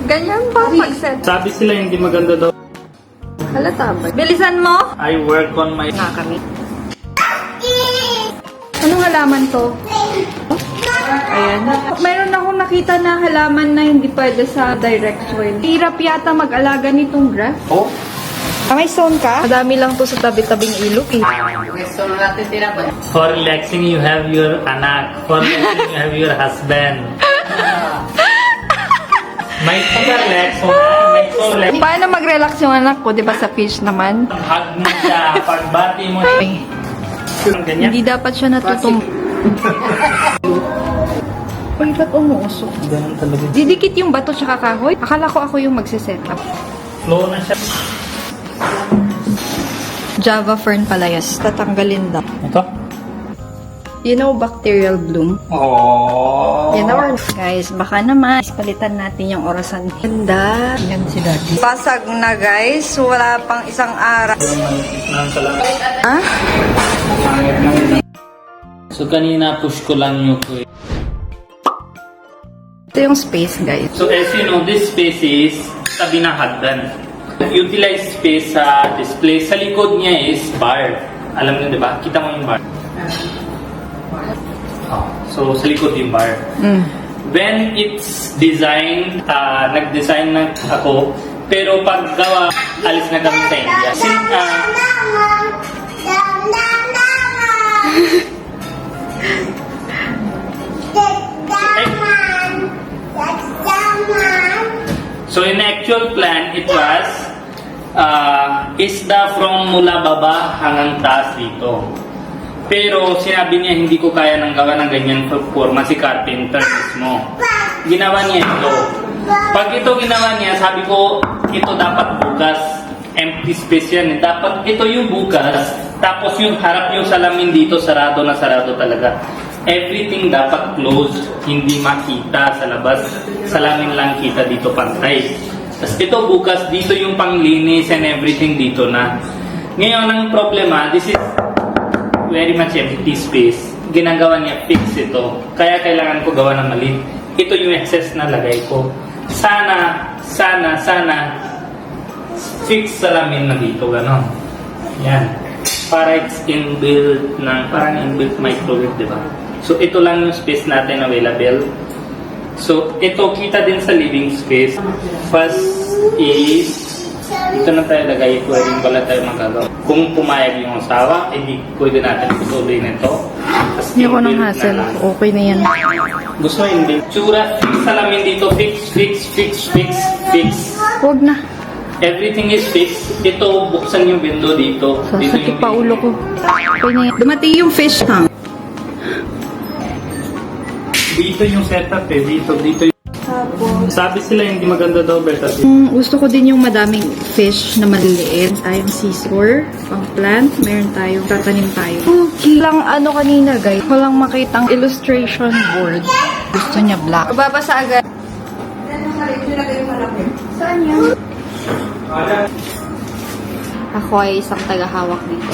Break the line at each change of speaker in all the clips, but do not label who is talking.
Ganyan ba pag-set?
Sabi sila hindi maganda daw.
Halata ba? Bilisan mo!
I work on my...
Nga kami. Anong halaman to? Ayan. Mayroon akong nakita na halaman na hindi pwede sa direct soil. Hirap yata mag-alaga nitong grass.
Oh?
May stone ka? Madami lang to sa tabi-tabing ilog eh.
For relaxing, you have your anak. For relaxing, you have your husband. May relax mo na. May relax.
Paano mag-relax yung anak ko? Di ba sa fish naman?
Hug mo siya. Pagbati mo. Ganyan.
Hindi dapat siya natutum... Uy, ba't umuusok?
Ganun talaga.
Didikit yung bato tsaka kahoy. Akala ko ako yung magsiset up.
Flow na siya.
Java fern palayas. Tatanggalin daw.
Ito?
You know bacterial bloom?
Oh.
You know, guys, baka naman palitan natin yung orasan. Ganda. Yan si Daddy. Pasag na guys. Wala pang isang araw. Ah?
So kanina push ko lang yung
Ito yung space guys.
So as you know, this space is tabi ng hagdan. Utilize space sa display. Sa likod niya is bar. Alam niyo, di ba? Kita mo yung bar. Oh, so sa likod yung bar. When it's designed, nag-design na ako, pero pag gawa, alis na kami sa India. So in actual plan, it was isda from mula baba hanggang taas dito. Pero sinabi niya hindi ko kaya nang gawa ng ganyan forma si carpenter mismo. Ginawa niya ito. Pag ito ginawa niya, sabi ko ito dapat bukas. Empty space yan. Dapat ito yung bukas. Tapos yung harap yung salamin dito, sarado na sarado talaga. Everything dapat closed, hindi makita sa labas. Salamin lang kita dito pantay. Tapos ito bukas, dito yung panglinis and everything dito na. Ngayon ang problema, this is very much empty space. Ginagawa niya fix ito. Kaya kailangan ko gawa ng mali. Ito yung excess na lagay ko. Sana fix salamin na dito, gano'n. Yan. Para it's inbuilt ng, parang inbuilt microwave, di ba? So, ito lang yung space natin available. So, ito kita din sa living space. First is, dito na tayo lagay, pwedeng pala tayo magagawa. Kung pumayag yung asawa, hindi pwede natin tutuloy nito.
Hindi ko nang hassle. Okay na yan.
Gusto mo hindi? Tsura, fix salamin dito. Fix.
Huwag na.
Everything is fixed. Ito, buksan yung window dito.
Sasakit pa ulo ko. Okay na yan. Dumati yung fish tank.
Dito yung setup eh. Dito yung... Sabi sila hindi maganda daw, Berta.
Gusto ko din yung madaming fish na maliliit. Tayong scissor, pang plant. Meron tayong tatanim tayo. Okay lang ano kanina guys. Walang makitang illustration board. Gusto niya black. Babasa agad. Saan yan? Ako ay isang tagahawak dito.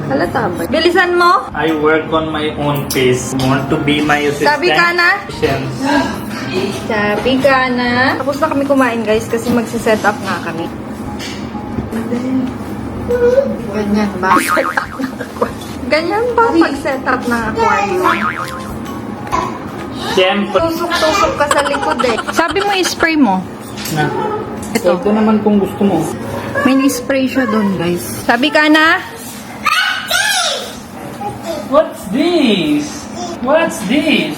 Halata ba? Bilisan mo!
I work on my own pace. Want to be my assistant?
Sabi ka na? Sabi ka na? Tapos na kami kumain guys kasi magsiset up nga kami. Ganyan ba? Ganyan ba pag-set up ng aquarium?
Siyempre.
Tusok-tusok ka sa likod eh. Sabi mo i-spray mo.
Na.
Ito.
Ito naman kung gusto mo.
May ni-spray siya doon guys. Sabi ka na?
What's this? What's this?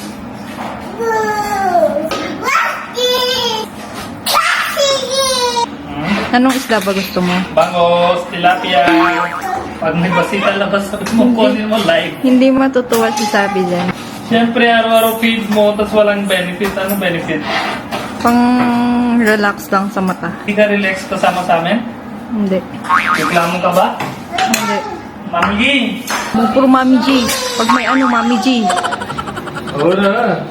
Anong isda ba gusto mo?
Bangos, tilapia. Pag may basita labas mo, kunin mo live.
Hindi matutuwa si Sabi dyan.
Siyempre, araw-araw feed mo, tapos walang benefit. Ano benefit?
Pang relax lang sa mata.
Hindi ka relax kasama sa amin?
Hindi.
Reklamo ka ba?
Hindi.
Mami G!
Puro Mami G. Pag may ano, Mami G.
Wala.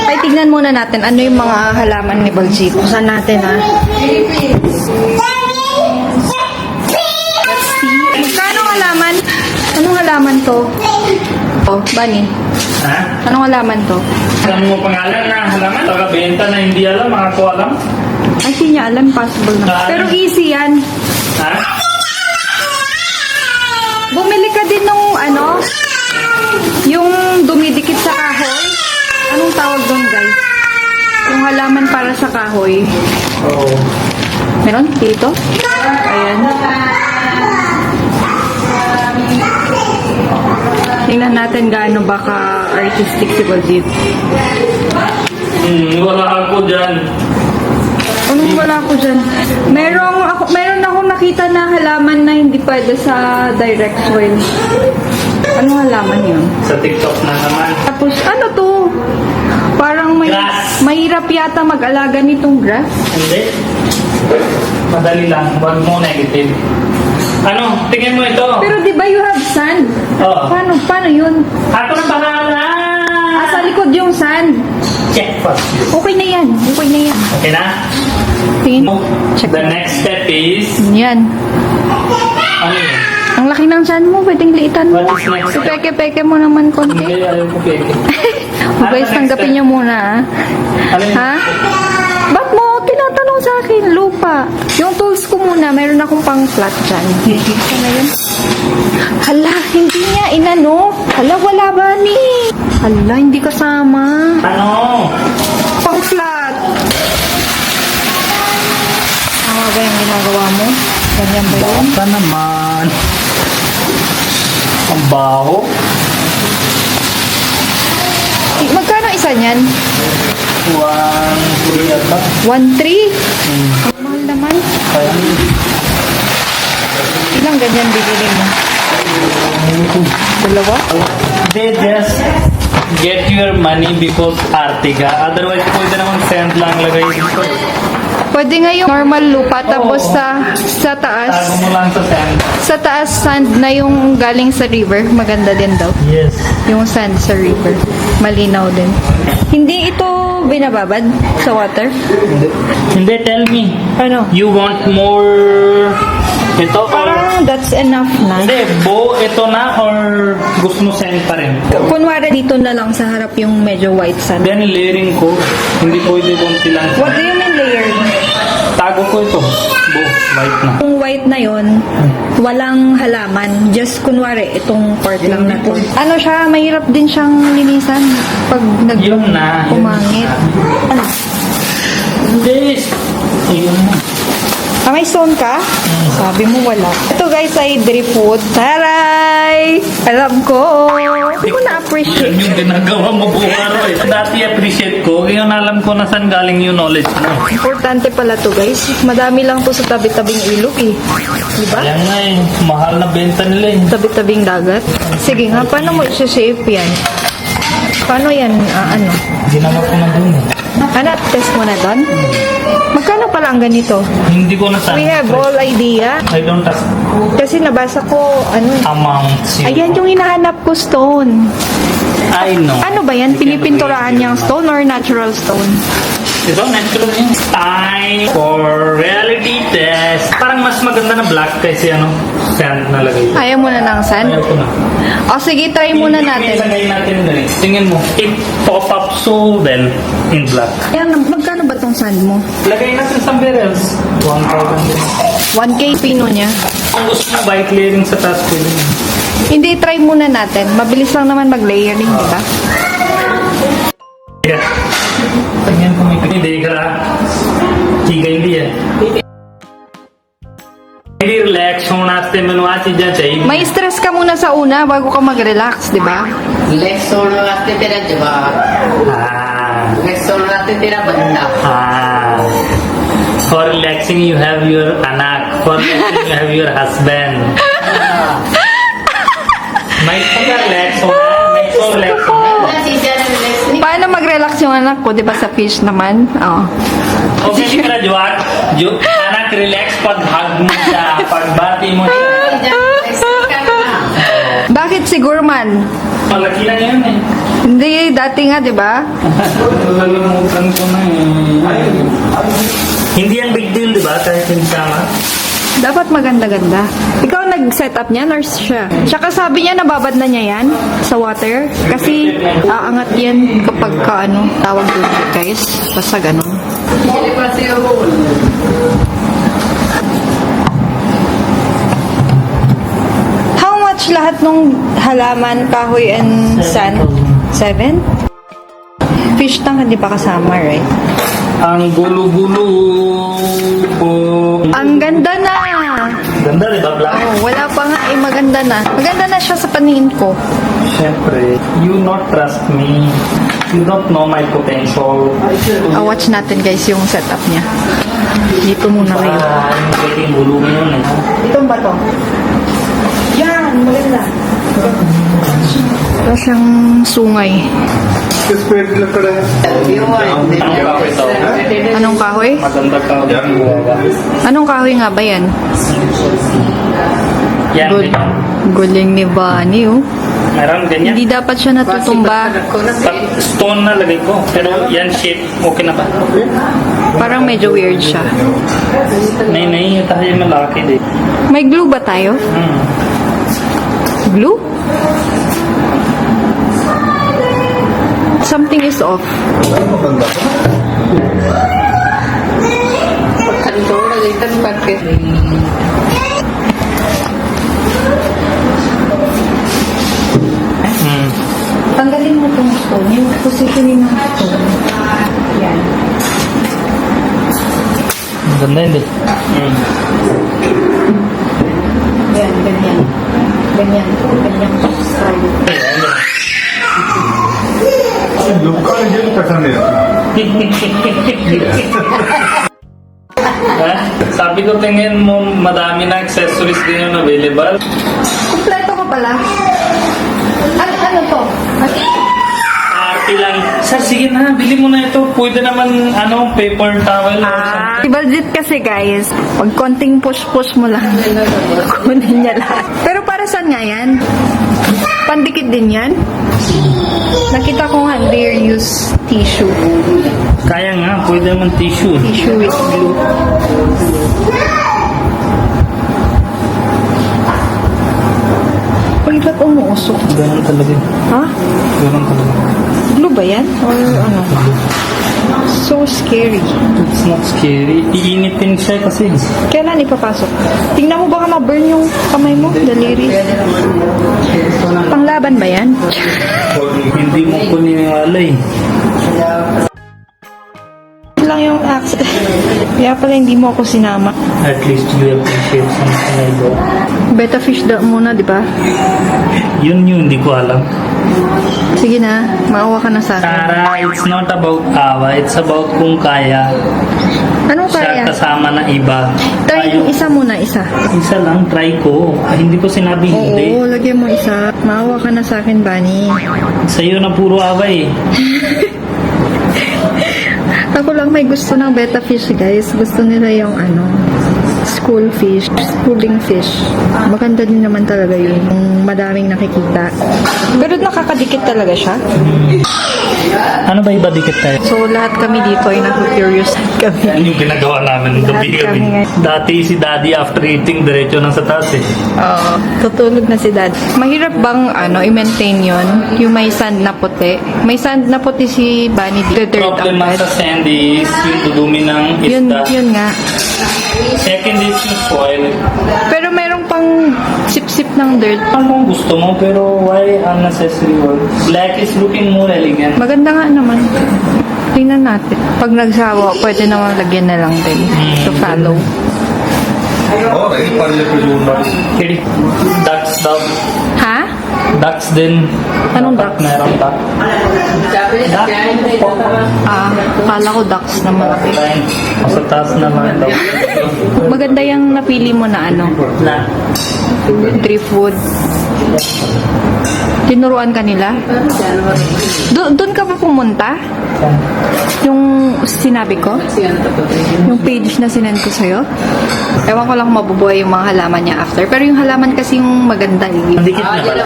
Ay, tignan muna natin ano yung mga halaman ni Balji. Buksan natin ha. Let's halaman to? Oh, Bunny.
Ha?
Anong halaman to?
Alam mo pangalan na halaman? Taga-benta na hindi alam, mga ko alam.
Ay, hindi niya alam. Possible na.
Saan?
Pero easy yan.
Ha?
Bumili ka din nung ano, yung dumidikit sa kahoy. Anong tawag doon, guys? Yung halaman para sa kahoy.
Oo.
Meron? Dito? Ayan. Tingnan natin gaano ba ka-artistic si Baljeet.
Wala ako dyan.
Anong wala ko dyan? Meron akong nakita na halaman na hindi pwede sa direct soil. Anong halaman yun?
Sa TikTok na naman.
Tapos ano to? Parang
Grass.
mahirap yata mag-alaga nitong grass.
Hindi. Madali lang. Huwag mo negative. Ano? Tingin mo ito.
Pero di ba you have sand?
Oo.
Paano yun?
Ako na bahala.
Sa likod yung sand.
Check first.
Okay na yan. Okay na yan.
Okay na?
Tingin. Check.
The next step is...
Yan.
Ano yun?
Ang laki ng sand mo. Pwedeng liitan mo.
What is next step?
Peke-peke mo naman konti.
Hindi, ayaw ko peke.
Guys, tanggapin niyo muna, ha?
Ano yun?
Ha? Ba't mo tinatanong sa akin? Lupa. Yung tools ko muna, meron akong pang flat dyan. Ano yun? Hala, hindi niya inano. Hala, wala ba ni? Hala, hindi kasama.
Ano?
Pang flat. Tama ba yung ginagawa mo? Ganyan ba yun?
Baka naman. Ang baho.
Magkano isa niyan?
1 yata.
1.3? Mahal naman.
Kaya
Ilang ganyan bibili mo? Dalawa?
they just get your money because Artiga. Otherwise, pwede naman sand lang lagay dito.
Pwede nga yung normal lupa tapos sa taas.
Tago mo lang sa sand.
Sa taas sand na yung galing sa river. Maganda din daw.
Yes.
Yung sand sa river. Malinaw din. Hindi ito binababad sa water?
Hindi, tell me.
Ano?
You want more ito or...
Parang that's enough na.
Hindi, ito na or gusto mo sand pa rin?
Kunwari dito na lang sa harap yung medyo white sand.
Then layering ko. Hindi pwede konti lang.
What do you mean layered?
Tago ko ito. White na.
Yung white na yon, walang halaman. Just kunwari, itong part lang na to. Ano siya, mahirap din siyang linisan pag
Yun na.
umangit. Ano?
Hindi. Ayun na.
May stone ka? Sabi mo wala. Ito guys ay driftwood. Taray! Alam ko. Hindi ko na-appreciate.
Yun yung ginagawa mo buong araw eh. Dati appreciate ko. Ngayon alam ko na saan galing yung knowledge mo.
Importante pala to guys. Madami lang to sa tabi-tabing ilog eh. Diba?
Kaya nga eh. Mahal na benta nila eh.
Tabi-tabing dagat. Sige nga, paano mo i-shape yan? Paano yan, ano?
Ginawa ko na dun eh.
Ano, test mo na doon? Magkano pala ang ganito?
Hindi ko na saan.
We have all idea.
I don't ask
Kasi nabasa ko, ano,
amounts.
ayan yung hinahanap ko stone.
I know.
Ano ba yan? Pinipinturahan niyang stone or natural stone?
Ito, natural yun. Time for reality test. Parang mas maganda na black kasi ano, sand na lagay.
Ayaw mo na ng sand?
Ayaw ko na.
O sige, try muna natin.
Ilagay natin dun eh. Tingin mo, it pop up so well in black.
Ayan, magkano ba tong sand mo?
Lagay natin sa barrels. 1,000 din.
1K pino niya.
Kung gusto mo bike layering sa taas ko din.
Hindi, try muna natin. Mabilis lang naman mag-layering, di ba?
Yeah. Tingnan ko may hindi ka. Chiga hindi eh. Hindi relax होना से ਮੈਨੂੰ ਆ ਚੀਜ਼ਾਂ ਚਾਹੀਦੀਆਂ
May stress ka muna sa una bago ka mag-relax, di ba?
Relax होने वास्ते तेरा जवाब रिलैक्स होने वास्ते तेरा बंदा
For relaxing you have your anak. For relaxing you have your husband. May relax होना may relax होना
ना चीजें रिलैक्स नहीं
Paano mag-relax yung anak ko, di ba sa fish naman? Oo.
Okay, मेरा जवाब जो anak relax pag hug mo siya, pag bati mo siya.
Relax करना
Bakit siguro man?
Malaki na yun eh.
Hindi, dati nga, di ba?
Nalumutan ko na eh. Hindi yan big deal, di ba? Kahit hindi sama.
Dapat maganda-ganda. Ikaw nag-set up niyan or siya? Tsaka sabi niya nababad na niya yan sa water. Kasi aangat yan kapag tawag doon guys. Basta ganun. How much lahat nung halaman, kahoy, and sand? 7? Fish tank hindi pa kasama, right?
Ang gulo-gulo po.
Ang ganda na!
Ganda, di ba, Black?
Oh, wala pa nga eh, maganda na. Maganda na siya sa paningin ko.
Siyempre, you not trust me. You don't know my potential.
Watch natin guys yung setup niya. Dito muna kayo.
Ang gulo mo yun eh.
Ito ba to? Yan! Maganda. Ito siyang sungay. Anong kahoy?
Maganda ka.
Anong kahoy nga ba yan?
Yan,
Good.
ganyan.
Guling ni Bunny, oh.
Meron ganyan.
Hindi dapat siya natutumba.
Stone na lagay ko. Pero yan shape, okay na ba?
Parang medyo weird siya.
Nay, tayo malaki din.
May glue ba tayo? Glue? Something is off. Tanggalin mo itong stone. Yung positioning ng stone. Yan.
Ganda yun eh.
Yan, ganyan. Ganyan. Ganyan style.
लोग का मुझे पसंद है
Sabi ko tingin mo madami na accessories din yung available.
Kompleto ka pala. Ano to?
Arte lang. Sir, sige na, bili mo na ito. Pwede naman, paper towel or something.
Budget kasi guys, pag konting push-push mo lang, kunin niya lahat. Pero para saan nga yan? Pandikit din yan? Nakita ko nga, they use tissue.
Kaya nga, pwede naman tissue.
Tissue with glue. Uy, ba't umuusok?
Ganun talaga.
Ha?
Ganun talaga.
Glue ba yan? Or ano? So scary.
It's not scary. Iinitin siya kasi.
Kailan ipapasok? Tingnan mo baka ma-burn yung kamay mo, daliri. Panglaban ba yan?
Hindi mo ko niniwala eh.
Lang yung accident. Kaya pala hindi mo ako sinama.
At least you appreciate something like that.
Betta fish daw muna, di ba?
Yun yung hindi ko alam.
Sige na, maawa ka na sa akin.
Tara, it's not about awa. It's about kung kaya.
Anong
Siya
kaya?
kasama na iba.
Try yung isa muna, isa.
Isa lang, try ko. Hindi ko sinabi hindi.
Oo, lagyan mo isa. Maawa ka na sa akin, Bunny.
Sa'yo na puro awa eh.
Ako lang may gusto ng betta fish, guys. Gusto nila yung school fish, schooling fish. Maganda din naman talaga yun. Yung madaming nakikita. Pero nakakadikit talaga siya.
Ano ba iba dikit tayo?
So, lahat kami dito ay naku-curious kami.
Yan yung ginagawa namin ng gabi
Lahat kami
kami.
ngayon.
Dati si Daddy after eating, diretso na sa taas eh.
Oo, tutulog na si Dad. Mahirap bang i-maintain yon? Yung may sand na puti? May sand na puti si Bunny.
Problem lang sa sand is yung dudumi ng
Yun,
isda.
yun nga.
Second is yung soil.
Pero merong pang sip-sip ng dirt.
Ano kung gusto mo, pero why unnecessary work? Black is looking more elegant.
Maganda nga naman. Tingnan natin. Pag nagsawa, pwede naman lagyan na lang din. To follow.
और एक पाले पे जोड़ना
Kiri, ducks daw.
Ha?
Ducks din.
Anong
Dapat
ducks?
Meron duck.
Kala ko ducks na malaki.
Line. Sa taas naman daw.
Maganda yung napili mo na
Na.
driftwood. Tinuruan ka nila? Doon ka pa pumunta? Yung sinabi ko? Yung page na sinend ko sa'yo? Ewan ko lang kung mabubuhay yung mga halaman niya after. Pero yung halaman kasi yung maganda.
Dikit na pala.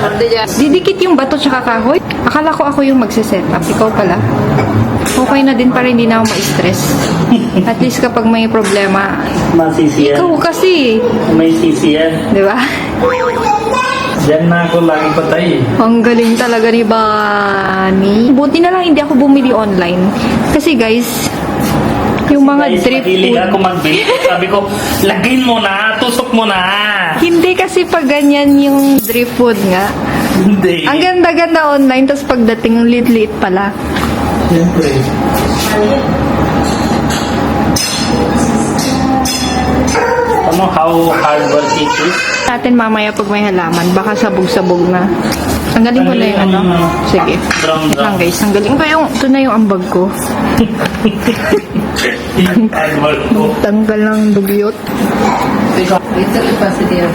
Didikit yung bato tsaka kahoy? Akala ko ako yung magsiset up. Ikaw pala. Okay na din para hindi na ako ma-stress. At least kapag may problema,
Masisi
ikaw
yan.
kasi,
May sisi yan.
di ba?
Diyan na ako lagi patay eh.
Ang galing talaga ni Bani. Buti na lang hindi ako bumili online. Kasi guys, yung mga
Guys,
drip
mahilig
food.
ako magbili. Sabi ko, lagin mo na, tusok mo na.
Hindi kasi pag ganyan yung drip food nga.
Hindi.
Ang ganda-ganda online, tapos pagdating, lit-lit pala.
Siyempre. Ano, how hard work it is?
Natin mamaya pag may halaman, baka sabog-sabog na. Ang galing ko na yung ano. Sige.
Brown,
Wait lang
brown.
guys, ang galing ko yung, ito na yung ambag ko.
Hard work ko.
Tanggal ng dugyot.
Ito pa si Tira.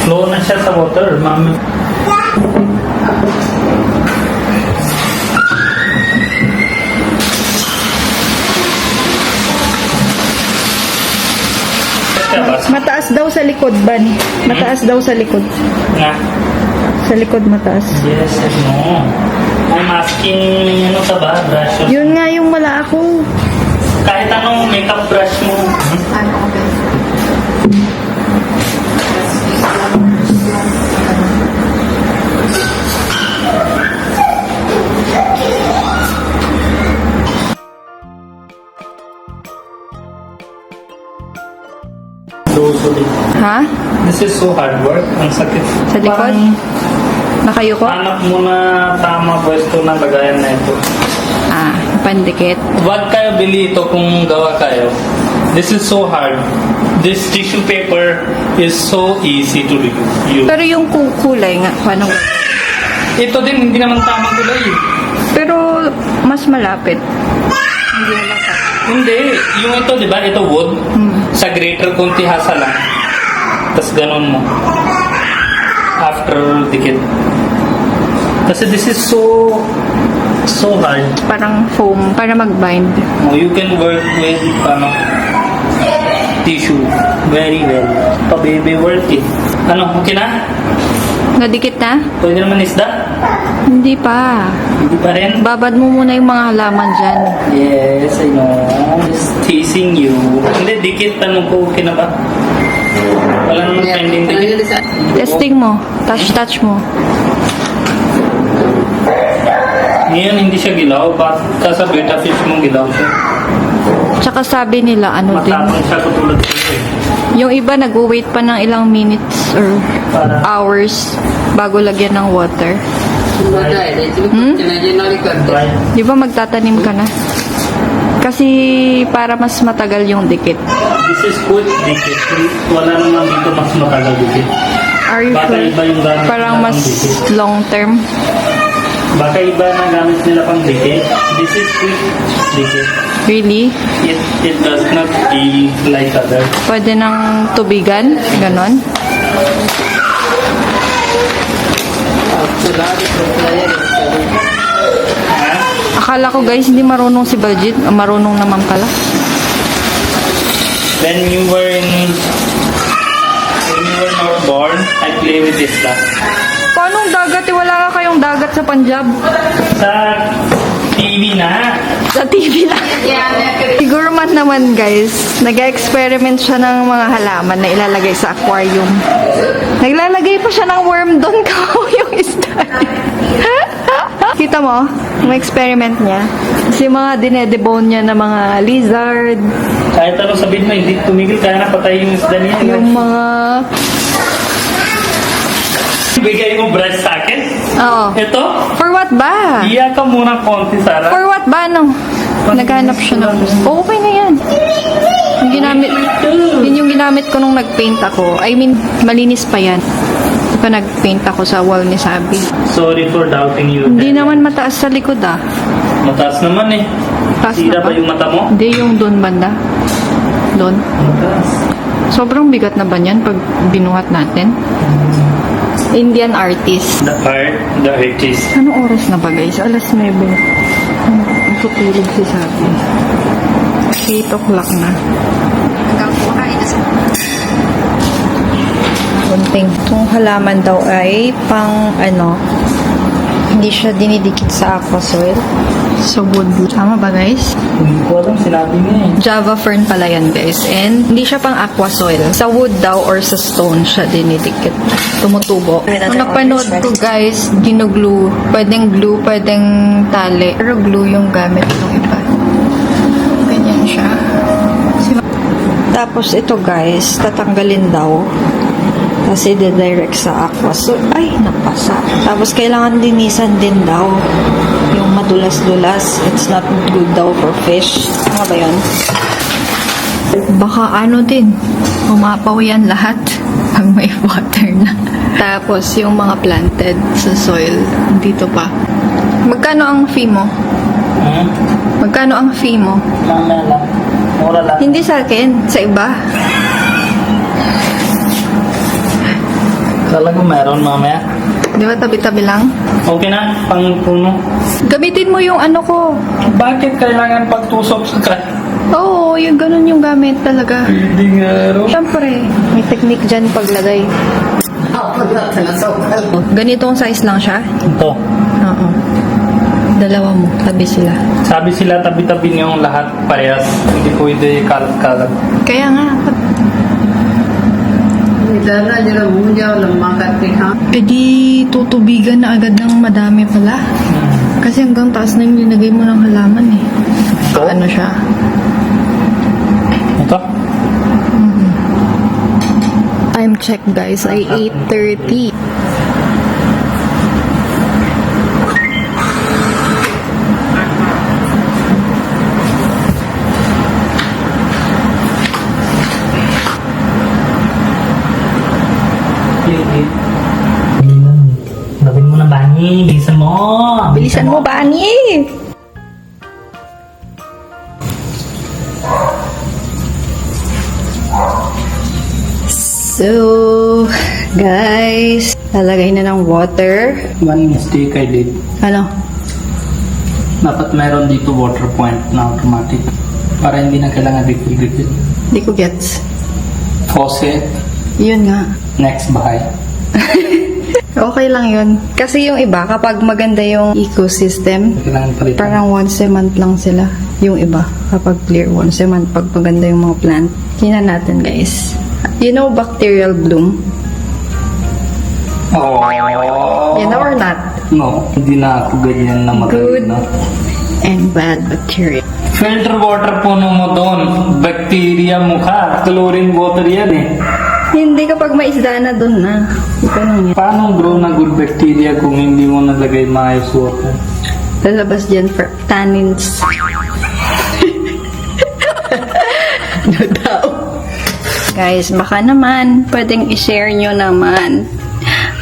Flow na siya sa water, mami. Tapos,
Mataas daw sa likod, Ban. Mataas daw sa likod.
nga.
Sa likod mataas.
Yes, no. I'm asking, ano ka ba, brush?
Yun nga yung wala ako.
Kahit anong makeup brush mo.
Ano ko ba? Ha?
This is so hard work. Ang sakit.
Sa likod?
Parang
Nakayo ko?
hanap mo na tama pwesto na lagayan na ito.
Ah, pandikit.
Wag kayo bili ito kung gawa kayo. This is so hard. This tissue paper is so easy to use.
Pero yung kulay nga, paano?
Ito din, hindi naman tamang kulay.
Pero mas malapit. Hindi halata.
Hindi. Yung ito, di ba? Ito wood. Sa grater, kunti hasa lang. Tapos ganon mo. After dikit. Kasi this is so hard.
Parang foam, para mag-bind.
Oh, you can work with tissue very well. Pa-baby work it. Ano, okay na?
Nadikit na?
Pwede naman isda?
Hindi pa.
Hindi pa rin?
Babad mo muna yung mga halaman dyan.
Yes, I know. Just teasing you. Hindi, dikit. Tanong ko, okay na ba? Wala naman pending dikit.
Testing mo. Touch mo.
Ngayon, hindi siya gilaw. Bakit sa beta fish mong gilaw siya?
Tsaka sabi nila, ano din.
Matapang siya katulad ko eh.
Yung iba nag-wait pa ng ilang minutes or
Para-
hours bago lagyan ng water.
Right?
Di ba magtatanim ka na? Kasi para mas matagal yung dikit.
This is good dikit. Wala naman dito mas matagal dikit.
Are you
Baka
sure?
iba yung gamit
Parang
nila
mas
pang dikit.
long term.
Baka iba na gamit nila pang dikit. This is quick dikit.
Really?
It does not feel like other.
Pwede ng tubigan? Ganon? Akala ko guys, hindi marunong si Baljit. Marunong naman pala.
When you were not born, I play with this stuff.
Paanong dagat? Wala ka kayong dagat sa Punjab?
Sa TV na.
Sa TV lang. Si Gurman naman guys, nag-experiment siya ng mga halaman na ilalagay sa aquarium. Naglalagay pa siya ng worm doon kao yung isda. Kita mo? Yung experiment niya. Kasi mga dinedebone niya na mga lizard,
Kahit anong sabihin mo, hindi tumigil. Kaya napatay yung isda niya.
yung mga...
Bigay mo brush sa akin.
Oo.
Ito?
For what ba?
Iya ka muna konti, Sarah.
For what ba, no? Naghanap siya ng... Okay na yan. Yung ginamit, yun yung ginamit ko nung nag-paint ako. I mean, malinis pa yan. Pa nag-paint ako sa wall ni Sabi.
Sorry for doubting you.
Hindi naman mataas sa likod ah.
Mataas naman eh.
Taas
Sira
na
ba
ba?
yung mata mo?
Hindi yung doon banda. Doon.
Mataas.
Sobrang bigat na ba yan pag binuhat natin? Indian artist.
The artist.
Anong oras na ba guys? Alas 9. Ang tutulog si Sabi. 8 o'clock na. Hanggang kumakain na sa Bunting. Itong halaman daw ay pang Hindi siya dinidikit sa aqua soil. So wood. Tama ba guys?
Hindi ko alam, sinabi niya eh.
Java fern pala yan guys. And hindi siya pang aqua soil. Sa wood daw or sa stone siya dinidikit. Tumutubo. Nung napanood ko guys, ginuglue. Pwedeng glue, pwedeng tali. Pero glue yung gamit ng iba. Ganyan siya. Tapos ito guys, tatanggalin daw. Kasi direct sa aqua. So, ay, napasa. Tapos kailangan linisan din daw. Yung madulas-dulas. It's not good daw for fish. Ano ba yun? Baka ano din. Umapaw yan lahat. Pag may water na. Tapos yung mga planted sa soil. Dito pa. Magkano ang fee mo? Magkano ang fee mo?
Mamaya lang. Mura lang.
Hindi sa akin. Sa iba.
Talaga meron mamaya.
Di ba tabi-tabi lang?
Okay na, pang puno.
Gamitin mo yung ano ko.
Bakit kailangan pagtusok sa kray?
Oo, yung ganun yung gamit talaga.
Hindi nga ro.
Siyempre, may technique dyan paglagay. Ganitong size lang siya?
Ito.
Oo. Dalawa mo, tabi sila.
Sabi sila tabi-tabi niyong lahat parehas. Hindi pwede kalat-kalat.
Kaya nga, eh di tutubigan na agad ng madami pala. Kasi hanggang taas na yung linagay mo ng halaman eh.
Ito?
Ano siya?
Ito?
Time check guys, ay 8:30.
Gawin mo na, Bani. Bilisan mo.
Bilisan mo, Bani! So, guys, lalagay na ng water.
One mistake I did.
Ano?
Dapat meron dito water point na automatic. Para hindi na kailangan refill.
Hindi ko gets.
Faucet.
Yun nga.
Next bahay.
Okay lang yun. Kasi yung iba, kapag maganda yung ecosystem,
Kailangan palitan.
parang once a month lang sila. Yung iba, kapag clear, once a month, pag maganda yung mga plant. Tingnan natin, guys. You know bacterial bloom?
Oh.
You know or not?
No, hindi na ako ganyan na
Good.
magaling na.
And bad bacteria.
Filter water puno mo doon. Bacteria mukha. Chlorine water yan eh.
Hindi kapag may isda na dun na. Ito lang yan.
Paano grow na good bacteria kung hindi mo nalagay maayos water?
Lalabas dyan for tannins. No doubt. Guys, baka naman, pwedeng i-share nyo naman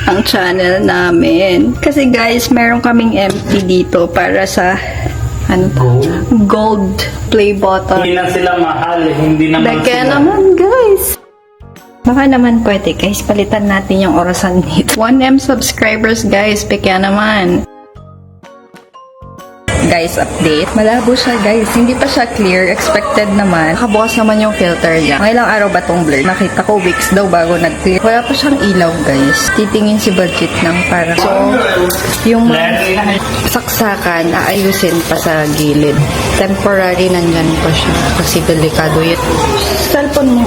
ang channel namin. Kasi guys, meron kaming empty dito para sa ano to? Gold play button.
Hindi na sila mahal. Hindi naman
Kaya
sila.
naman guys. Baka naman pwede guys, palitan natin yung orasan dito. 1M subscribers guys, kaya naman. Guys, update. Malabo siya guys. Hindi pa siya clear. Expected naman. Nakabukas naman yung filter niya. Mga ilang araw ba tong blur? Nakita ko weeks daw bago nag-clear. Wala pa siyang ilaw guys. Titingin si budget ng para. So, yung mga saksakan, aayusin pa sa gilid. Temporary nandyan pa siya. Kasi delikado yun. Cellphone mo.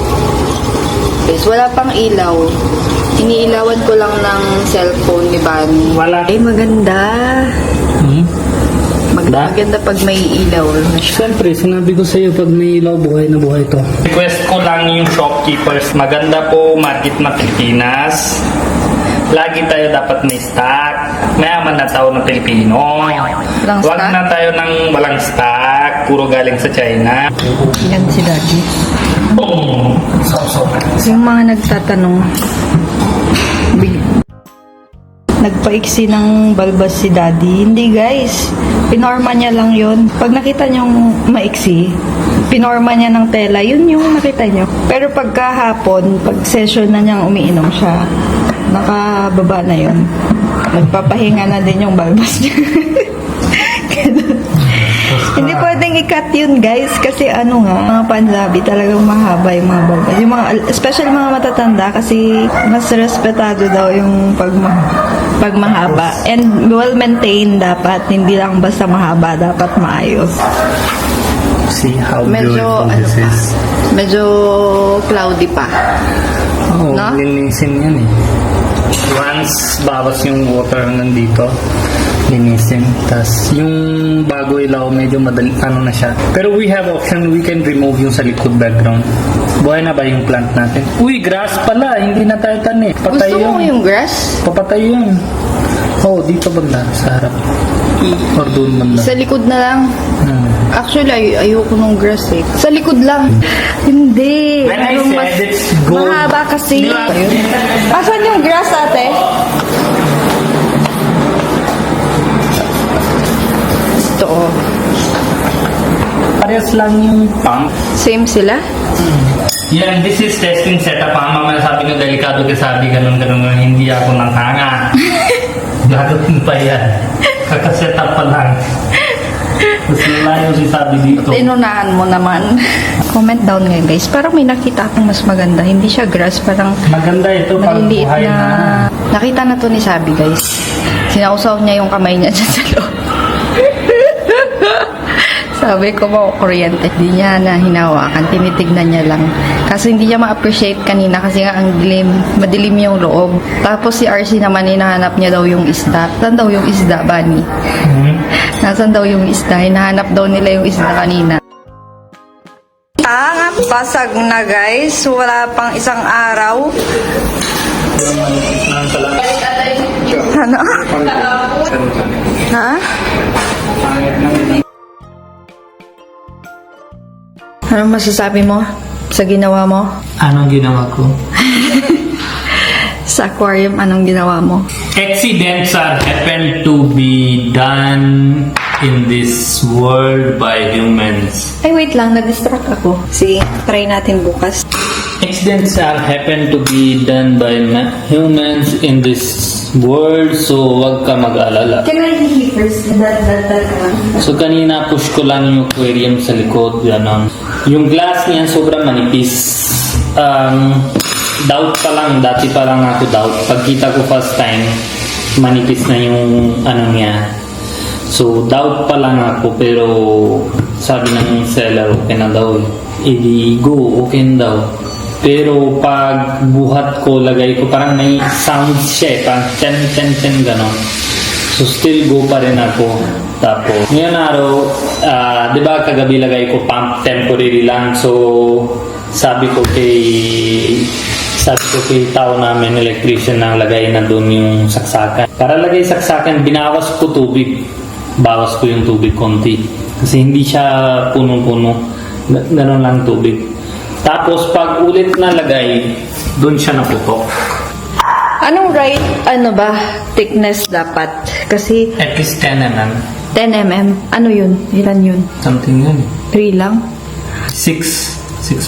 Guys, wala pang ilaw. Iniilawan ko lang ng cellphone ni Bani.
Wala.
Ay, maganda.
Da?
Maganda pag may ilaw.
Siyempre, sinabi ko sa iyo, pag may ilaw, buhay na buhay to. Request ko lang yung shopkeepers. Maganda po, market na Pilipinas. Lagi tayo dapat may stock. Mayaman na tao ng Pilipino.
Walang
Wag
stock?
na tayo ng walang stock. Puro galing sa China.
Yan si Daddy.
Oh.
Yung mga nagtatanong, nagpaiksi ng balbas si Daddy. Hindi guys, pinorma niya lang yun. Pag nakita niyong maiksi, pinorma niya ng tela, yun yung nakita niyo. Pero pagkahapon, pag session na niyang umiinom siya, nakababa na yun. Nagpapahinga na din yung balbas niya. Hindi pwedeng i-cut yun, guys. Kasi ano nga, mga Punjabi talagang mahaba yung mga balbas. Yung mga, especially mga matatanda kasi mas respetado daw yung pagmahaba. And well-maintained dapat. Hindi lang basta mahaba, dapat maayos.
See how
Medyo,
beautiful this is.
Medyo cloudy pa.
Oh,
No?
linisin yan eh. Once bawas yung water nandito, linisin. Tapos yung bago ilaw, medyo madali, ano na siya. Pero we have option, we can remove yung sa likod background. Buhay na ba yung plant natin? Uy, grass pala, hindi na tayo tanim. Patay
Gusto mo
yun.
yung grass?
Papatay yun. Oh, dito banda, sa harap. Or doon banda.
Sa likod na lang. Actually, ayoko nung grass eh. Sa likod lang. Hindi.
When I
Yung
said it's good.
mahaba kasi.
Di ba?
Asan yung grass, ate? Ito oh.
Parehas lang yung pump.
Same sila?
Yan, this is testing setup. Ang mama sabi ko, delikado ka sabi, ganun. Hindi ako nang hanga. Gagawin pa yan. Kakasetup pa lang. Mas layo si sabi dito.
Inunahan mo naman. Comment down ngayon guys. Parang may nakita akong mas maganda. Hindi siya grass. Parang
Maganda ito pag
maliliit
buhay
na...
na.
Nakita na to ni Sabi guys. Sinausaw niya yung kamay niya dyan sa loob. Sabi ko mo, kuryente. Hindi niya na hinawakan. Tinitignan niya lang. Kasi hindi niya ma-appreciate kanina kasi nga ang dilim. Madilim yung loob. Tapos si RC naman hinahanap niya daw yung isda. Saan daw yung isda, Bunny? Nasaan daw yung isda? Hinahanap daw nila yung isda kanina. Ang basag na guys. Wala pang isang araw. Ano? Ha? Anong masasabi mo sa ginawa mo?
Anong ginawa ko?
Sa aquarium, anong ginawa mo?
Accidents are happen to be done in this world by humans.
Ay, wait lang. Na-distract ako. Sige, try natin bukas.
Accidents are happen to be done by humans in this world, so wag ka mag-alala.
Can I hit first?
So kanina push ko lang yung aquarium sa likod, gano'n. Yung glass niya sobrang manipis. Doubt pa lang, dati pa lang ako doubt. Pagkita ko first time, manipis na yung ano niya. So doubt pa lang ako, pero sabi ng seller, okay na daw eh. Edi go, okay na daw. Pero pag buhat ko, lagay ko, parang may sound siya eh, parang ten gano'n. So still go pa rin ako. Tapos, ngayon araw, di ba kagabi lagay ko pump temporary lang. So, sabi ko kay tao namin, electrician, na lagay na doon yung saksakan. Para lagay saksakan, binawas ko tubig. Bawas ko yung tubig konti. Kasi hindi siya punong-puno. Ganon lang tubig. Tapos, pag ulit na lagay, doon siya naputok.
Anong thickness dapat? Kasi
At least 10 mm.
10 mm. Ano yun? Ilan yun?
Something yun.
3 lang?
6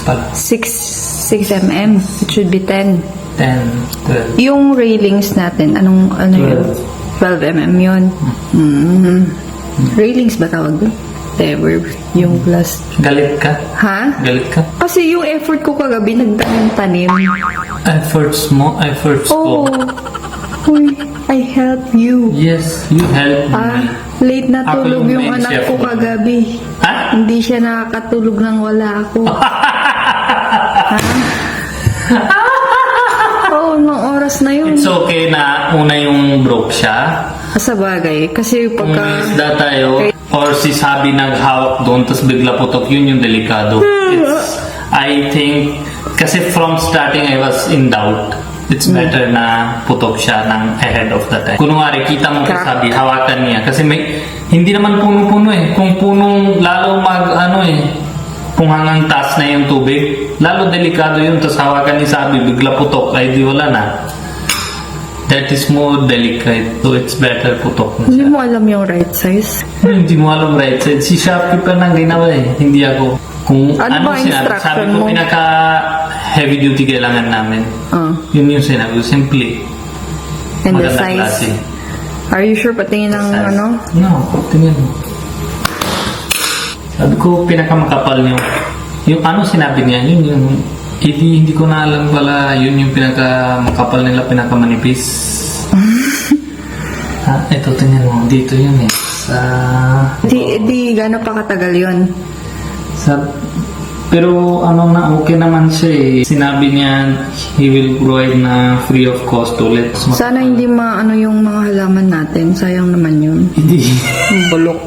pala.
6 mm. It should be 10.
10, 12.
Yung railings natin, ano yun? 12 mm yun. Railings ba tawag doon? Whatever. Yung glass.
Galit ka?
Ha?
Galit ka?
Kasi yung effort ko kagabi, nagtanim-tanim.
Efforts
Oh.
ko.
Uy, I help you.
Yes, you help me.
Late na
Ako
tulog
yung
yung
main
anak
chef
ko
mo.
kagabi.
Ha?
Hindi siya nakakatulog nang wala ako. Oo, nung oras na yun.
It's okay na una yung broke siya.
Sa bagay, kasi
Kung
pagka...
may isda tayo, or si Sabi naghawak doon, tapos bigla putok, yun yung delikado. I think, kasi from starting I was in doubt. It's better na putok siya ng ahead of the time. Kunwari, kita mo kay Sabi, hawakan niya. Kasi hindi naman puno-puno eh. Kung punong, lalo kung hanggang taas na yung tubig, lalo delikado yun. Tapos hawakan ni Sabi, bigla putok, ay di wala na. That is more delicate. So it's better putok na
Hindi
siya.
mo alam yung right size.
Hindi mo alam right side. Si shopkeeper nang ginawa eh. Hindi ako. Kung
Ano ba
sinabi,
instruction
sabi ko
mo?
pinaka heavy duty kailangan namin. Yun yung sinabi ko. Simply.
And the
Magandang
size.
klase.
Are you sure patingin ng
Size.
ano?
No, tingnan mo. Sabi ko, pinakamakapal niyo. Yung ano sinabi niya, yun yung... Hindi ko na alam pala, yun yung pinakamakapal nila, pinakamanipis. Ito, tingnan mo. Dito yun eh.
Di gano'n pa katagal yun.
Pero ano na, okay naman siya eh. Sinabi niya, he will provide na free of cost ulit.
Sana hindi maano yung mga halaman natin. Sayang naman yun.
Hindi.
Bulok.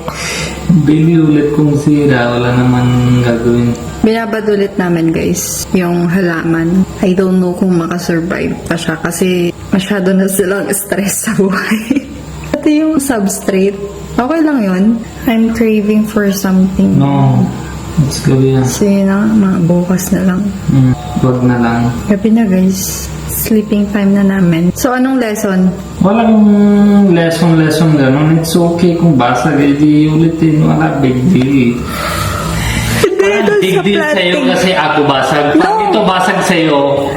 Bili ulit kung sira, wala naman gagawin.
Binabad ulit namin guys, yung halaman. I don't know kung makasurvive pa siya kasi masyado na silang stress sa buhay. Pati yung substrate, okay lang yun. I'm craving for something.
No, let's go yan.
Sige na, mga bukas na lang.
Wag na lang.
Gabi na guys, sleeping time na namin. So anong lesson?
Walang lesson gano'n. It's okay kung basag, edi ulitin. Wala big deal. Big deal sa'yo kasi ako basag. Pag ito basag sa'yo,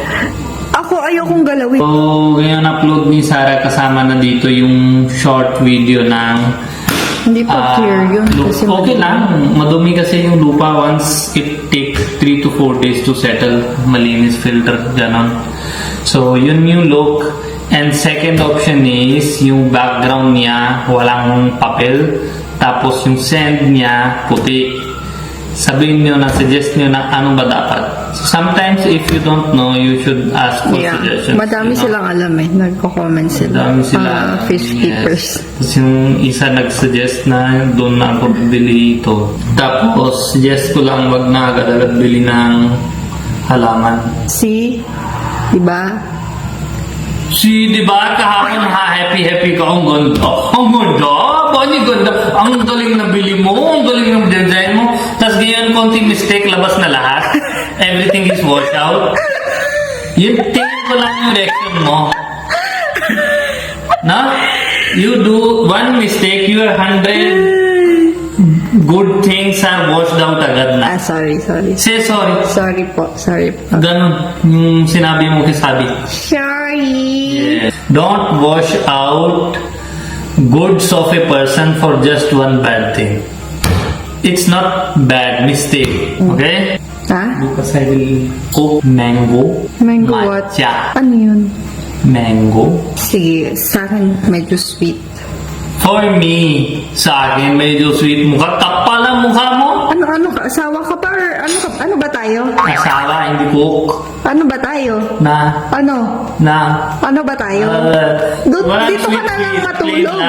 Ako ayokong galawin.
so ngayon upload ni Sarah kasama na dito yung short video ng
Hindi pa clear yun. Kasi
okay lang. Madumi kasi yung lupa once it takes 3 to 4 days to settle. Malinis filter, ganon. So, yun yung look. And second option is yung background niya walang papel. Tapos yung sand niya puti. Sabihin nyo na, suggest nyo na ano ba dapat. So, sometimes if you don't know, you should ask for suggestions.
Madami silang alam eh. Nagko-comment sila.
Madami sila.
Fish keepers.
Tapos yung isa nag-suggest na doon na ako bili ito. Tapos suggest ko lang wag na agad-agad bili ng halaman.
See? Diba?
Si, di ba, kahapon happy ka, ang ganda. Ang ganda? Bani ganda. Ang galing na bili mo, ang galing ng design mo. Tapos ganyan, konting mistake, labas na lahat. Everything is washed out. Yun, tingin ko lang yung reaction mo. Na? You do one mistake, your 100 good things are washed out agad na.
Sorry.
Say sorry.
Sorry po.
Ganon yung sinabi mo kisabi.
Sorry.
Yes. Don't wash out goods of a person for just one bad thing. It's not bad, mistake. Okay?
Ha?
Because I will cook mango
what?
matcha.
Ano yun?
Mango.
Sige, sa akin medyo sweet.
For me, sa akin medyo sweet mukha. Kapal ang mukha mo.
Ano ka? Asawa ka pa? Or ano ba tayo?
Asawa, hindi cook.
Ano ba tayo?
Na.
Ano ba tayo? Dito ka na lang matulog.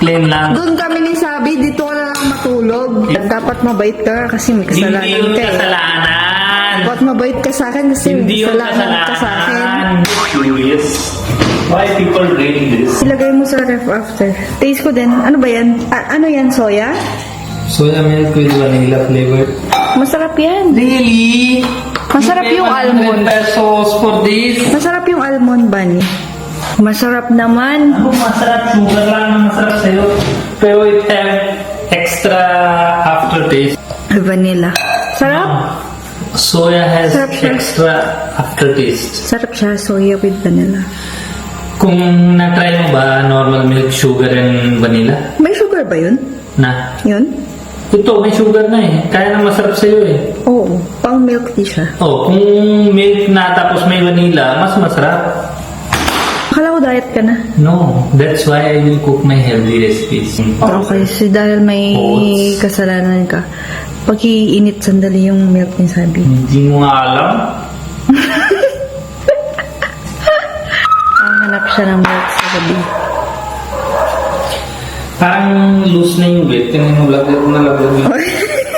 Plain lang.
Doon kami ni Sabi, dito ka na lang matulog. Dapat mabait ka kasi may kasalanan
Hindi yun
ka eh.
kasalanan.
Dapat mabait ka sa akin kasi may
Hindi yun
kasalanan ka sa akin.
kasalanan. Curious. Why people read this?
Ilagay mo sa ref after. Taste ko din. Ano ba yan? Ano yan? Soya?
Soya milk with vanilla flavor.
Masarap yan.
Really?
Masarap yung almond.
100 pesos for this?
Masarap yung almond bunny. Masarap naman.
Ano masarap? Sugar lang ang masarap sa'yo. Pero it have extra aftertaste.
Vanilla. Sarap?
Soya has
Sarap siya.
extra aftertaste.
Sarap siya. Soya with vanilla.
Kung na-try mo ba normal milk, sugar, and vanilla?
May sugar ba yun?
Na?
Yun?
Ito, may sugar na eh. Kaya na masarap sa'yo eh.
Oo. Pang milk tea siya.
Oh, kung milk na tapos may vanilla, mas masarap.
Akala ko diet ka na.
No, that's why I will cook my healthy recipes.
Okay, so dahil may
Oats.
kasalanan ka, pag-iinit sandali yung milk ni Sabi.
Hindi mo nga alam.
Hanap siya ng milk sa gabi.
Parang loose na yung weight. Tingnan mo, lagyan mo na lagyan mo.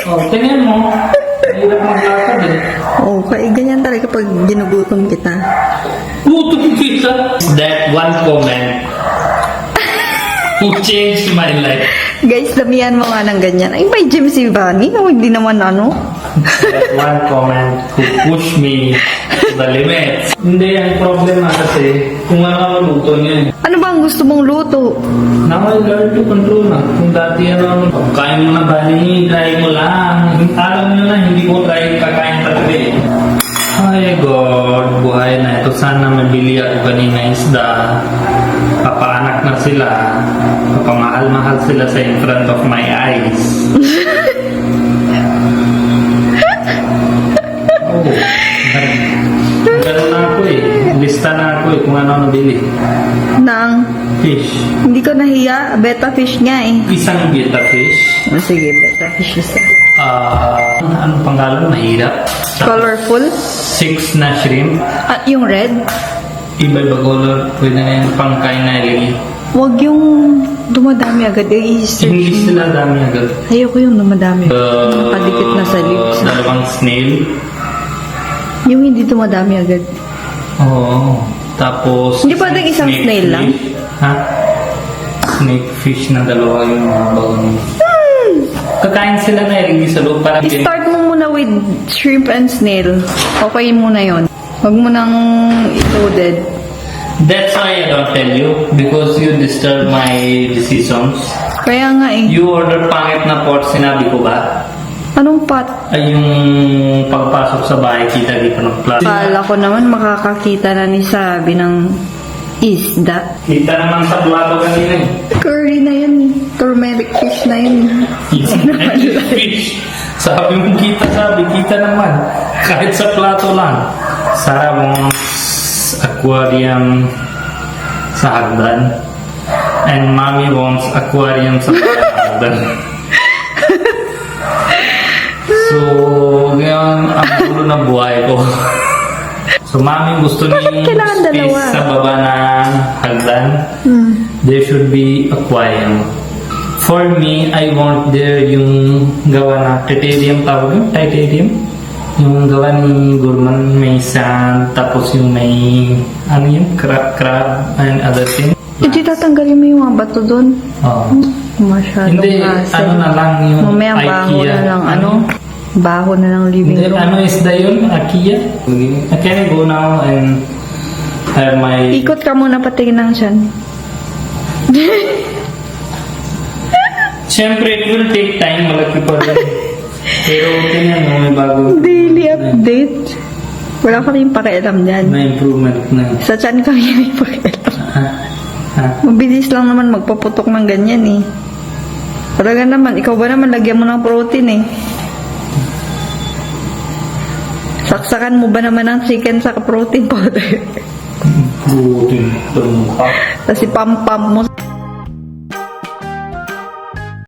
Oh, tingnan mo. Mahirap maglakad eh.
Oo, kaya ganyan talaga pag ginugutom kita.
Gutom kita. That one comment who changed my life.
Guys, damihan mo nga ng ganyan. Ay, may gym si Vanny. O, hindi naman ano.
That one comment who pushed me to the limit. Hindi, ang problema kasi kung ano ang luto niya.
Ano ba ang gusto mong luto?
Now I learned to control na. Kung dati kakain mo na bali, try mo lang. Alam nyo na, hindi ko try kakain talaga eh. Ay God, buhay na ito. Sana mabili ako kanina isda. Papaanak na sila. Papamahal-mahal sila sa in front of my eyes. Oo. Ganun na ako eh. Lista na ako eh kung ano nabili.
Nang,
Fish.
hindi ko nahiya. Betta fish nga eh.
Isang betta fish.
Sige, betta fish isa.
Ano pangalan? Mahirap.
Colorful.
6 na shrimp.
At yung red.
Iba-iba color. Pwede na yung pangkain na ilagay.
Huwag yung dumadami agad. I-search
English
mo.
sila dami agad.
Ayoko yung dumadami. Nakadikit na sa lips.
Dalawang snail.
Yung hindi dumadami agad.
Oo. Tapos...
Hindi pwedeng isang
snake
snail lang?
fish. Ha? Snake fish na dalawa yung mga bagong. Kakain sila na ilagay sa loob para
I-start mo muna with shrimp and snail. Okay muna yon. Huwag mo nang i-loaded.
That's why I don't tell you. Because you disturb my decisions.
Kaya nga eh.
You order pangit na pot, sinabi ko ba?
Anong pot?
Ay yung pagpasok sa bahay, kita dito ng plus.
Kala ko naman makakakita na ni Sabi ng isda.
Kita naman sa plato kanina eh.
Curry na yan eh. Turmeric fish na yun.
Fish. Sabi mo kita naman. Kahit sa plato lang. Sarah wants aquarium sa hagdan. And mommy wants aquarium sa hagdan. So, ngayon ang ulo ng buhay ko. So, mami gusto niya
kailangan
space
dalawa?
sa baba ng hagdan. There should be aquarium. For me, I want there yung gawa na titanium tawag yun? Titanium? Yung gawa ni Gurman may sand, tapos yung may ano yun? Crab and other things.
Hindi tatanggalin mo yung mga bato doon.
Oh.
Masyadong
Hindi,
hassle.
ano na lang yung
Mamaya baho
IKEA.
na lang ano. Baho na lang living
Hindi,
room.
ano isda yun? Akia? I can go now and have my...
Ikot ka muna patingin ng siyan.
Siyempre, it will take time. Malaki pa rin. Pero tingnan mo, may bago.
Daily update. Wala ka rin pakialam dyan.
May improvement na.
Sa tiyan kami may pakialam.
Ha? Ha?
Mabilis lang naman magpaputok ng ganyan eh. Talaga naman, ikaw ba naman lagyan mo ng protein eh. Saksakan mo ba naman ng chicken sa protein powder?
Butin. Tumukha.
Tapos ipam-pam mo.